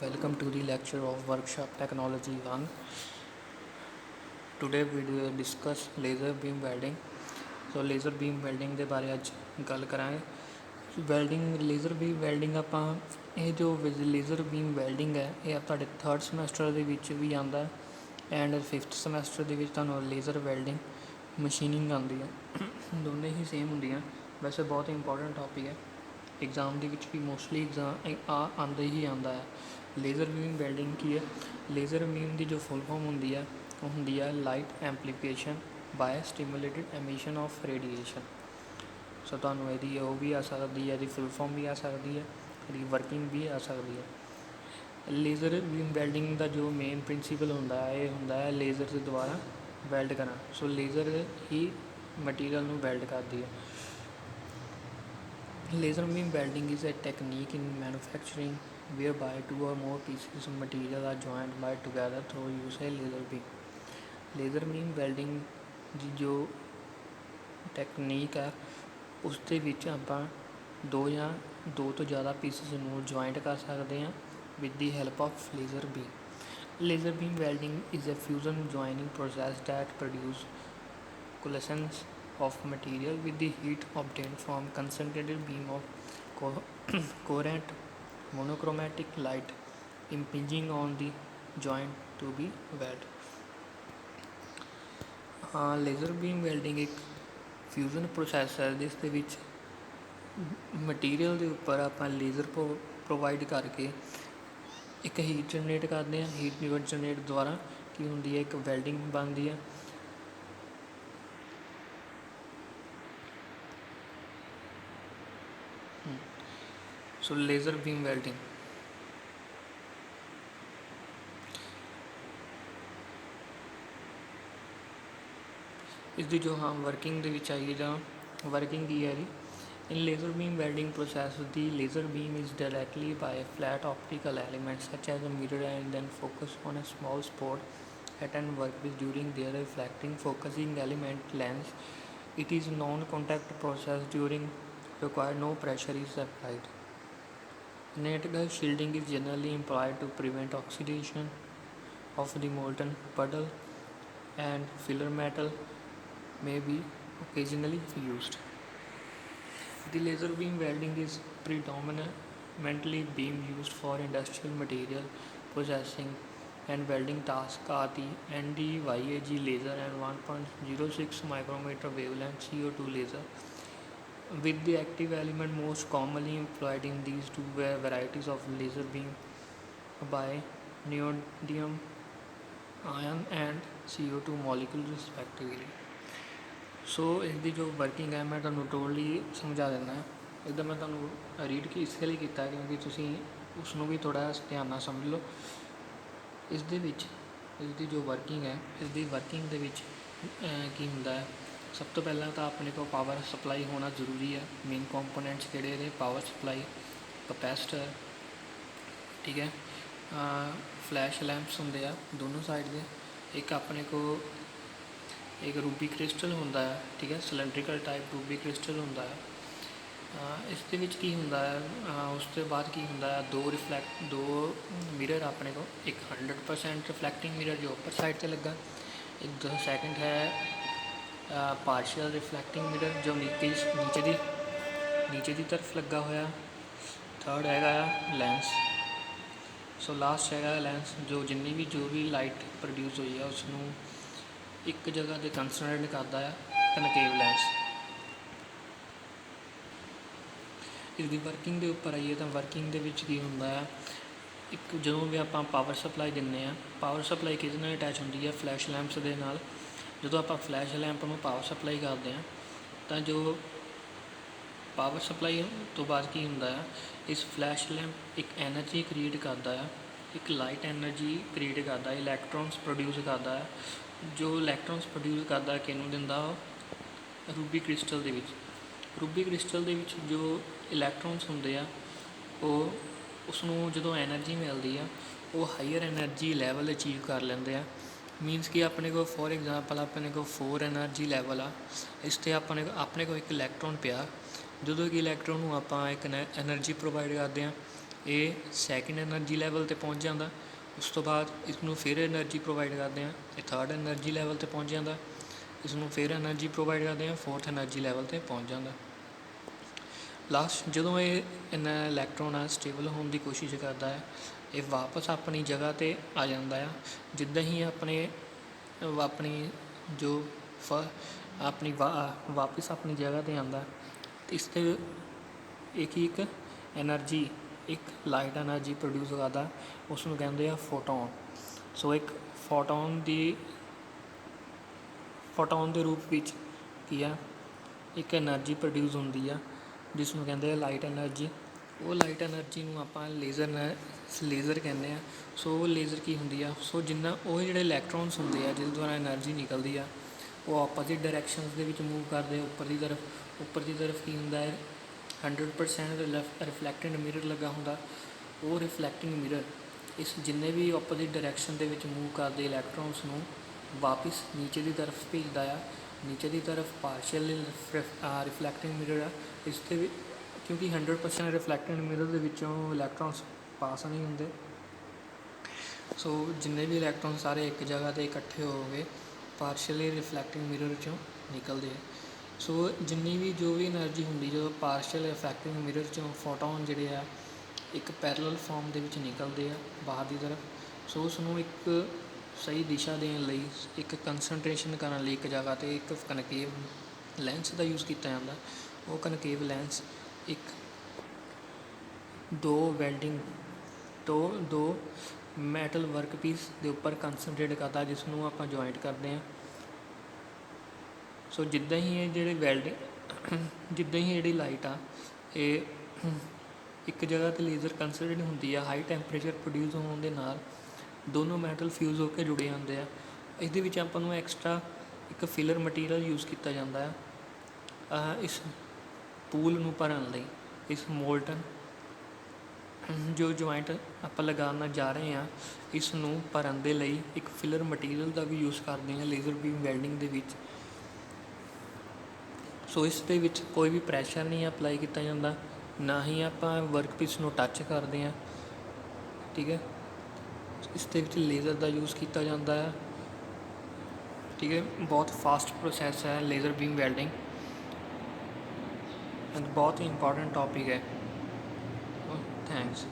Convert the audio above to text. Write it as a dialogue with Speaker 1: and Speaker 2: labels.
Speaker 1: Welcome to the lecture of Workshop Technology 1. Today we will discuss laser beam welding. So laser beam welding ਦੇ ਬਾਰੇ ਅੱਜ ਗੱਲ ਕਰਾਂਗੇ। Welding laser beam welding ਆਪਾਂ ਇਹ ਜੋ ਲੇਜ਼ਰ ਬੀਮ ਵੈਲਡਿੰਗ ਹੈ ਇਹ ਤੁਹਾਡੇ 3rd ਸਮੈਸਟਰ ਦੇ ਵਿੱਚ ਵੀ ਆਉਂਦਾ ਐਂਡ 5th ਸਮੈਸਟਰ ਦੇ ਵਿੱਚ ਤੁਹਾਨੂੰ ਲੇਜ਼ਰ ਵੈਲਡਿੰਗ ਮਸ਼ੀਨਿੰਗ ਆਉਂਦੀ ਹੈ। ਦੋਨੇ ਹੀ ਸੇਮ ਹੁੰਦੀਆਂ, ਵੈਸੇ ਬਹੁਤ ਇੰਪੋਰਟੈਂਟ ਟੌਪਿਕ ਹੈ। एग्ज़ाम ਦੇ ਵਿੱਚ ਵੀ ਮੋਸਟਲੀ ਆਉਂਦਾ ਹੀ ਆਉਂਦਾ ਹੈ। ਲੇਜ਼ਰ ਬੀਮ ਵੈਲਡਿੰਗ ਕੀ ਹੈ? ਲੇਜ਼ਰ ਬੀਮ ਦੀ ਜੋ ਫੁੱਲ ਫਾਰਮ ਹੁੰਦੀ ਹੈ ਉਹ ਹੁੰਦੀ ਹੈ light amplification by stimulated emission of radiation. So ਤੁਹਾਨੂੰ ਇਹਦੀ ਉਹ ਵੀ ਆ ਸਕਦੀ ਹੈ, ਇਹਦੀ ਫੁੱਲ ਫਾਰਮ ਵੀ ਆ ਸਕਦੀ ਹੈ, ਇਹਦੀ ਵਰਕਿੰਗ ਵੀ ਆ ਸਕਦੀ ਹੈ। ਲੇਜ਼ਰ ਬੀਮ ਵੈਲਡਿੰਗ ਦਾ ਜੋ ਮੇਨ ਪ੍ਰਿੰਸੀਪਲ ਹੁੰਦਾ ਹੈ ਇਹ ਹੁੰਦਾ ਹੈ ਲੇਜ਼ਰ ਦੇ ਦੁਆਰਾ ਵੈਲਡ ਕਰਨਾ। ਸੋ ਲੇਜ਼ਰ ਹੀ ਮਟੀਰੀਅਲ ਨੂੰ ਵੈਲਡ ਕਰਦੀ ਹੈ। Laser beam welding is a technique in manufacturing whereby two or more pieces of material are joined by together through use a laser beam. Laser beam welding ਦੀ ਜੋ technique ਹੈ ਉਸ ਦੇ ਵਿੱਚ ਆਪਾਂ ਦੋ ਜਾਂ ਦੋ ਤੋਂ ਜ਼ਿਆਦਾ ਪੀਸਿਸ ਨੂੰ ਜੁਆਇੰਟ ਕਰ ਸਕਦੇ ਹਾਂ with the help of laser beam. Laser beam welding is a fusion joining process that produces coalescence of material with the heat obtained from concentrated beam of coherent monochromatic light impinging on the joint to be weld. Laser beam welding ਇੱਕ fusion process ਹੈ ਜਿਸ ਦੇ ਵਿੱਚ material ਦੇ ਉੱਪਰ ਆਪਾਂ laser provide ਕਰਕੇ ਇੱਕ ਹੀਟ ਜਨਰੇਟ ਕਰਦੇ ਹਾਂ। ਹੀਟ ਜਨਰੇਟ ਦੁਆਰਾ ਕੀ ਹੁੰਦੀ ਹੈ, ਇੱਕ ਵੈਲਡਿੰਗ ਬਣਦੀ ਹੈ। ਸੋ ਲੇਜ਼ਰ ਬੀਮ ਵੈਲਡਿੰਗ ਇਸ ਦੀ ਜੋ ਵਰਕਿੰਗ ਦੇ ਵਿੱਚ ਆਈਏ ਜਾਂ ਵਰਕਿੰਗ ਕੀ ਹੈ ਇਹਦੀ। In laser beam welding process, the laser beam is directly by a flat optical element such as a mirror and then focus on a small spot at an workpiece during their reflecting focusing element lens. It is non-contact process during required no pressure is applied. Net shielding is generally employed to prevent oxidation of the molten puddle and filler metal may be occasionally used. The laser beam welding is predominantly beam used for industrial material processing and welding tasks are the NdYAG laser and 1.06 micrometer wavelength CO2 laser. With the active element most commonly employed in these two varieties of laser beam by neodymium ion and CO2 molecule respectively. ਸੋ ਇਸਦੀ ਜੋ working ਹੈ ਮੈਂ ਤੁਹਾਨੂੰ totally ਸਮਝਾ ਦਿੰਦਾ। ਇੱਦਾਂ ਮੈਂ ਤੁਹਾਨੂੰ ਰੀਡ ਇਸ ਲਈ ਕੀਤਾ ਕਿਉਂਕਿ ਤੁਸੀਂ ਉਸ ਨੂੰ ਵੀ ਥੋੜ੍ਹਾ ਧਿਆਨ ਨਾਲ ਸਮਝ ਲਓ। ਇਸ ਦੇ ਵਿੱਚ ਇਸਦੀ ਜੋ ਵਰਕਿੰਗ ਹੈ ਇਸਦੀ ਵਰਕਿੰਗ ਦੇ ਵਿੱਚ ਕੀ ਹੁੰਦਾ ਹੈ, ਸਭ ਤੋਂ ਪਹਿਲਾਂ ਤਾਂ ਆਪਣੇ ਕੋਲ ਪਾਵਰ ਸਪਲਾਈ ਹੋਣਾ ਜ਼ਰੂਰੀ ਹੈ। ਮੇਨ ਕੰਪੋਨੈਂਟਸ ਕਿਹੜੇ ਇਹਦੇ? ਪਾਵਰ ਸਪਲਾਈ, ਕਪੈਸਿਟਰ, ਠੀਕ ਹੈ, ਫਲੈਸ਼ ਲੈਂਪਸ ਹੁੰਦੇ ਆ ਦੋਨੋਂ ਸਾਈਡ ਦੇ। ਇੱਕ ਆਪਣੇ ਕੋਲ ਇੱਕ ਰੂਬੀ ਕ੍ਰਿਸਟਲ ਹੁੰਦਾ ਹੈ, ਠੀਕ ਹੈ, ਸਿਲੰਡਰੀਕਲ ਟਾਈਪ ਰੂਬੀ ਕ੍ਰਿਸਟਲ ਹੁੰਦਾ ਹੈ। ਇਸ ਦੇ ਵਿੱਚ ਕੀ ਹੁੰਦਾ ਹੈ, ਉਸ ਤੋਂ ਬਾਅਦ ਕੀ ਹੁੰਦਾ ਹੈ, ਦੋ ਮਿਰਰ ਆਪਣੇ ਕੋਲ, ਇੱਕ 100% ਰਿਫਲੈਕਟਿੰਗ ਮਿਰਰ ਜੋ ਉੱਪਰ ਸਾਈਡ 'ਤੇ ਲੱਗਾ, ਇੱਕ ਸੈਕਿੰਡ ਹੈ ਪਾਰਸ਼ੀਅਲ ਰਿਫਲੈਕਟਿੰਗ ਮਿਰਰ ਜੋ ਨੀਚੇ ਦੀ ਤਰਫ ਲੱਗਾ ਹੋਇਆ। ਥਰਡ ਹੈਗਾ ਆ ਲੈਂਸ। ਸੋ ਲਾਸਟ ਹੈਗਾ ਲੈਂਸ ਜੋ ਜਿੰਨੀ ਵੀ ਜੋ ਵੀ ਲਾਈਟ ਪ੍ਰੋਡਿਊਸ ਹੋਈ ਹੈ ਉਸ ਨੂੰ ਇੱਕ ਜਗ੍ਹਾ 'ਤੇ ਕੰਸਨਟਰੇਟ ਕਰਦਾ ਆ, ਕਨਕੇਵ ਲੈਂਸ। ਇਸਦੀ ਵਰਕਿੰਗ ਦੇ ਉੱਪਰ ਆਈਏ ਤਾਂ ਵਰਕਿੰਗ ਦੇ ਵਿੱਚ ਕੀ ਹੁੰਦਾ ਹੈ, ਇੱਕ ਜਦੋਂ ਵੀ ਆਪਾਂ ਪਾਵਰ ਸਪਲਾਈ ਦਿੰਦੇ ਹਾਂ, ਪਾਵਰ ਸਪਲਾਈ ਕਿਹਦੇ ਨਾਲ ਅਟੈਚ ਹੁੰਦੀ ਹੈ? ਫਲੈਸ਼ ਲੈਂਪਸ ਦੇ ਨਾਲ। ਜਦੋਂ ਆਪਾਂ ਫਲੈਸ਼ ਲੈਂਪ ਨੂੰ ਪਾਵਰ ਸਪਲਾਈ ਕਰਦੇ ਹਾਂ ਤਾਂ ਜੋ ਪਾਵਰ ਸਪਲਾਈ ਤੋਂ ਬਾਅਦ ਕੀ ਹੁੰਦਾ ਹੈ, ਇਸ ਫਲੈਸ਼ ਲੈਂਪ ਇੱਕ ਐਨਰਜੀ ਕ੍ਰੀਏਟ ਕਰਦਾ ਆ, ਇੱਕ ਲਾਈਟ ਐਨਰਜੀ ਕ੍ਰੀਏਟ ਕਰਦਾ, ਇਲੈਕਟ੍ਰੋਨਸ ਪ੍ਰੋਡਿਊਸ ਕਰਦਾ ਹੈ। ਜੋ ਇਲੈਕਟ੍ਰੋਨਸ ਪ੍ਰੋਡਿਊਸ ਕਰਦਾ ਕਿਹਨੂੰ ਦਿੰਦਾ? ਰੂਬੀ ਕ੍ਰਿਸਟਲ ਦੇ ਵਿੱਚ। ਰੂਬੀ ਕ੍ਰਿਸਟਲ ਦੇ ਵਿੱਚ ਜੋ ਇਲੈਕਟ੍ਰੋਨਸ ਹੁੰਦੇ ਆ ਉਹ ਉਸਨੂੰ ਜਦੋਂ ਐਨਰਜੀ ਮਿਲਦੀ ਆ ਉਹ ਹਾਈਅਰ ਐਨਰਜੀ ਲੈਵਲ ਅਚੀਵ ਕਰ ਲੈਂਦੇ ਆ। ਮੀਨਸ ਕਿ ਆਪਣੇ ਕੋਲ ਫੋਰ ਐਗਜ਼ਾਮਪਲ ਆਪਣੇ ਕੋਲ 4 ਐਨਰਜੀ ਲੈਵਲ ਆ, ਇਸ 'ਤੇ ਆਪਣੇ ਕੋਲ ਇੱਕ ਇਲੈਕਟ੍ਰੋਨ ਪਿਆ। ਜਦੋਂ ਕਿ ਇਲੈਕਟ੍ਰੋਨ ਨੂੰ ਆਪਾਂ ਇੱਕ ਐਨਰਜੀ ਪ੍ਰੋਵਾਈਡ ਕਰਦੇ ਹਾਂ ਇਹ ਸੈਕਿੰਡ એનર્ਜੀ ਲੈਵਲ 'ਤੇ ਪਹੁੰਚ ਜਾਂਦਾ। ਉਸ ਤੋਂ ਬਾਅਦ ਇਸ ਨੂੰ ਫਿਰ એનર્ਜੀ ਪ੍ਰੋਵਾਈਡ ਕਰਦੇ ਹਾਂ, ਇਹ ਥਰਡ એનર્ਜੀ ਲੈਵਲ 'ਤੇ ਪਹੁੰਚ ਜਾਂਦਾ। ਇਸ ਨੂੰ ਫਿਰ એનર્ਜੀ ਪ੍ਰੋਵਾਈਡ ਕਰਦੇ ਹਾਂ, ਫੋਰਥ એનર્ਜੀ ਲੈਵਲ 'ਤੇ ਪਹੁੰਚ ਜਾਂਦਾ। ਲਾਸਟ ਜਦੋਂ ਇਹ ਇਹਨਾਂ ਇਲੈਕਟ੍ਰੋਨ ਆ ਸਟੇਬਲ ਹੋਣ ਦੀ ਕੋਸ਼ਿਸ਼ ਕਰਦਾ ਹੈ, ਇਹ ਵਾਪਸ ਆਪਣੀ ਜਗ੍ਹਾ 'ਤੇ ਆ ਜਾਂਦਾ ਆ। ਜਿੱਦਾਂ ਹੀ ਆਪਣੀ ਜੋ ਵਾਪਸ ਆਪਣੀ ਜਗ੍ਹਾ 'ਤੇ ਆਉਂਦਾ, ਇਸ 'ਤੇ ਇੱਕ ਐਨਰਜੀ, ਇੱਕ ਲਾਈਟ ਐਨਰਜੀ ਪ੍ਰੋਡਿਊਸ ਕਰਦਾ, ਉਸ ਨੂੰ ਕਹਿੰਦੇ ਆ ਫੋਟੋਨ। ਸੋ ਇੱਕ ਫੋਟੋਨ ਦੇ ਰੂਪ ਵਿੱਚ ਕੀ ਆ, ਇੱਕ ਐਨਰਜੀ ਪ੍ਰੋਡਿਊਸ ਹੁੰਦੀ ਆ ਜਿਸ ਨੂੰ ਕਹਿੰਦੇ ਆ ਲਾਈਟ ਐਨਰਜੀ। ਉਹ ਲਾਈਟ ਐਨਰਜੀ ਨੂੰ ਆਪਾਂ ਲੇਜ਼ਰ ਕਹਿੰਦੇ ਆ। ਸੋ ਉਹ ਲੇਜ਼ਰ ਕੀ ਹੁੰਦੀ ਆ, ਸੋ ਜਿੰਨਾ ਉਹ ਜਿਹੜੇ ਇਲੈਕਟ੍ਰੋਨਸ ਹੁੰਦੇ ਆ ਜਿਹਦੇ ਦੁਆਰਾ ਐਨਰਜੀ ਨਿਕਲਦੀ ਆ, ਉਹ ਆਪੋਜ਼ਿਟ ਡਾਇਰੈਕਸ਼ਨਸ ਦੇ ਵਿੱਚ ਮੂਵ ਕਰਦੇ ਉੱਪਰ ਦੀ ਤਰਫ ਕੀ ਹੁੰਦਾ ਹੈ, 100% ਰਿਫਲੈਕਟਿੰਗ ਮਿਰਰ ਲੱਗਾ ਹੁੰਦਾ। ਉਹ ਰਿਫਲੈਕਟਿੰਗ ਮਿਰਰ ਇਸ ਜਿੰਨੇ ਵੀ ਆਪੋਜ਼ਿਟ ਡਾਇਰੈਕਸ਼ਨ ਦੇ ਵਿੱਚ ਮੂਵ ਕਰਦੇ ਇਲੈਕਟ੍ਰੋਨਸ ਨੂੰ ਵਾਪਸ ਨੀਚੇ ਦੀ ਤਰਫ ਭੇਜਦਾ ਆ। ਨੀਚੇ ਦੀ ਤਰਫ ਪਾਰਸ਼ੀਅਲ ਰਿਫਲੈਕਟਿੰਗ ਮਿਰਰ ਆ। ਇਸ 'ਤੇ ਵੀ ਕਿਉਂਕਿ 100% ਰਿਫਲੈਕਟਿੰਗ ਮਿਰਰ ਦੇ ਵਿੱਚੋਂ ਇਲੈਕਟ੍ਰੋਨਸ ਪਾਸ ਨਹੀਂ ਹੁੰਦੇ, ਸੋ ਜਿੰਨੇ ਵੀ ਇਲੈਕਟ੍ਰੋਨ ਸਾਰੇ ਇੱਕ ਜਗ੍ਹਾ 'ਤੇ ਇਕੱਠੇ ਹੋ ਕੇ ਪਾਰਸ਼ੀਅਲੀ ਰਿਫਲੈਕਟਿੰਗ ਮਿਰਰ 'ਚੋਂ ਨਿਕਲਦੇ ਆ। ਸੋ ਜਿੰਨੀ ਵੀ ਜੋ ਵੀ ਐਨਰਜੀ ਹੁੰਦੀ, ਜਦੋਂ ਪਾਰਸ਼ੀਅਲ ਰਿਫਲੈਕਟਿੰਗ ਮਿਰਰ 'ਚੋਂ ਫੋਟੋਨ ਜਿਹੜੇ ਆ ਇੱਕ ਪੈਰਲਲ ਫਾਰਮ ਦੇ ਵਿੱਚ ਨਿਕਲਦੇ ਆ ਬਾਹਰ ਦੀ ਤਰਫ। ਸੋ ਉਸ ਨੂੰ ਇੱਕ ਸਹੀ ਦਿਸ਼ਾ ਦੇਣ ਲਈ, ਇੱਕ ਕੰਸਨਟ੍ਰੇਸ਼ਨ ਕਰਨ ਲਈ ਇੱਕ ਜਗ੍ਹਾ 'ਤੇ ਇੱਕ ਕਨਕੇਵ ਲੈਂਸ ਦਾ ਯੂਜ਼ ਕੀਤਾ ਜਾਂਦਾ। ਉਹ ਕਨਕੇਵ ਲੈਂਸ ਦੋ ਮੈਟਲ ਵਰਕ ਪੀਸ ਦੇ ਉੱਪਰ ਕੰਸਨਟਰੇਟ ਕਰਦਾ, ਜਿਸ ਨੂੰ ਆਪਾਂ ਜੁਆਇੰਟ ਕਰਦੇ ਹਾਂ। ਸੋ ਜਿੱਦਾਂ ਹੀ ਜਿਹੜੀ ਲਾਈਟ ਆ ਇਹ ਇੱਕ ਜਗ੍ਹਾ 'ਤੇ ਲੇਜ਼ਰ ਕੰਸਨਟਰੇਟ ਹੁੰਦੀ ਆ, ਹਾਈ ਟੈਂਪਰੇਚਰ ਪ੍ਰੋਡਿਊਸ ਹੋਣ ਦੇ ਨਾਲ ਦੋਨੋਂ ਮੈਟਲ ਫਿਊਜ਼ ਹੋ ਕੇ ਜੁੜੇ ਹੁੰਦੇ ਆ। ਇਹਦੇ ਵਿੱਚ ਆਪਾਂ ਨੂੰ ਐਕਸਟਰਾ ਇੱਕ ਫਿਲਰ ਮਟੀਰੀਅਲ ਯੂਜ਼ ਕੀਤਾ ਜਾਂਦਾ ਆ ਇਸ ਪੂਲ ਨੂੰ ਭਰਨ ਲਈ। ਇਸ ਮੋਲਟਨ ਜੋ ਜੁਆਇੰਟ ਆਪਾਂ ਲਗਾਉਣ ਜਾ ਰਹੇ ਹਾਂ, ਇਸ ਨੂੰ ਭਰਨ ਦੇ ਲਈ ਇੱਕ ਫਿਲਰ ਮਟੀਰੀਅਲ ਦਾ ਵੀ ਯੂਜ਼ ਕਰਦੇ ਹਾਂ ਲੇਜ਼ਰ ਬੀਮ ਵੈਲਡਿੰਗ ਦੇ ਵਿੱਚ। ਸੋ ਇਸ ਦੇ ਵਿੱਚ ਕੋਈ ਵੀ ਪ੍ਰੈਸ਼ਰ ਨਹੀਂ ਅਪਲਾਈ ਕੀਤਾ ਜਾਂਦਾ, ਨਾ ਹੀ ਆਪਾਂ ਵਰਕ ਪੀਸ ਨੂੰ ਟੱਚ ਕਰਦੇ ਹਾਂ, ਠੀਕ ਹੈ। ਇਸ ਦੇ ਵਿੱਚ ਲੇਜ਼ਰ ਦਾ ਯੂਜ਼ ਕੀਤਾ ਜਾਂਦਾ ਹੈ, ਠੀਕ ਹੈ। ਬਹੁਤ ਫਾਸਟ ਪ੍ਰੋਸੈਸ ਹੈ ਲੇਜ਼ਰ ਬੀਮ ਵੈਲਡਿੰਗ, ਬਹੁਤ ਹੀ ਇੰਪੋਰਟੈਂਟ ਟੋਪਿਕ ਹੈ। ਥੈਂਕਸ।